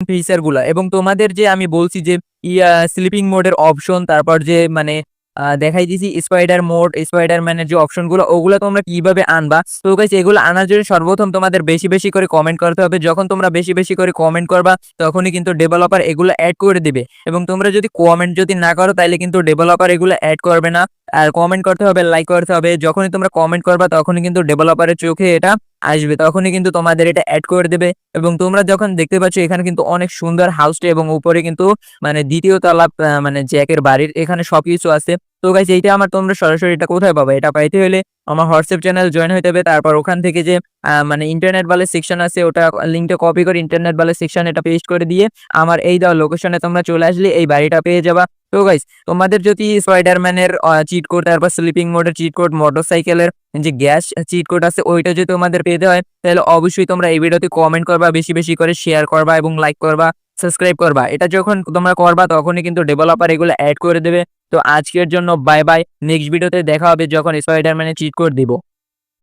Feature গুলা। এবং তোমাদের যে আমি বলছি যে স্লিপিং মোডের অপশন, তারপর যে মানে দেখাই দিছি স্পাইডার মোড, স্পাইডারম্যানের যে অপশনগুলো ওগুলো তোমরা কিভাবে আনবা। তো গাইস এগুলো আনার জন্য সর্বপ্রথম তোমাদের বেশি বেশি করে কমেন্ট করতে হবে। যখন তোমরা বেশি বেশি করে কমেন্ট করবা তখনই কিন্তু ডেভেলপার এগুলো অ্যাড করে দিবে। এবং তোমরা যদি কমেন্ট যদি না করো তাহলে কিন্তু ডেভেলপার এগুলো অ্যাড করবে না। আর কমেন্ট করতে হবে, লাইক করতে হবে। যখনই তোমরা কমেন্ট করবা তখনই কিন্তু ডেভেলপারের চোখে এটা আসবে, তখনই কিন্তু তোমাদের এটা অ্যাড করে দেবে। এবং তোমরা যখন দেখতে পাচ্ছ এখানে কিন্তু অনেক সুন্দর হাউসটা, এবং উপরে কিন্তু মানে দ্বিতীয় তলা মানে জ্যাকের বাড়ির এখানে সবকিছু আছে। তো গাইস এইটা আমার তোমরা সরাসরি এটা কোথায় পাবে, এটা পাইতে হলে আমার হোয়াটসঅ্যাপ চ্যানেল জয়েন হতে হবে। তারপর ওখান থেকে যে মানে ইন্টারনেট বালে সেকশন আছে ওটা লিঙ্কটা কপি করে ইন্টারনেট বালে সেকশন এটা পেস্ট করে দিয়ে আমার এই দেওয়া লোকেশনে তোমরা চলে আসলে এই বাড়িটা পেয়ে যাবা। তো গাইস তোমাদের যদি স্পাইডারম্যানের চিট কোড, তারপর স্লিপিং মোডের চিট কোড, মোটরসাইকেলের যে গ্যাস চিট কোড আছে ওইটা যদি তোমাদের পেতে হয় তাহলে অবশ্যই তোমরা এই ভিডিওতে কমেন্ট করবা, বেশি বেশি করে শেয়ার করবা এবং লাইক করবা, সাবস্ক্রাইব করবা। এটা যখন তোমরা করবা তখনই কিন্তু ডেভেলপার এগুলো অ্যাড করে দেবে। তো আজকের জন্য বাই বাই, নেক্সট ভিডিওতে দেখা হবে যখন স্পাইডারম্যানের চিট কোড দিব।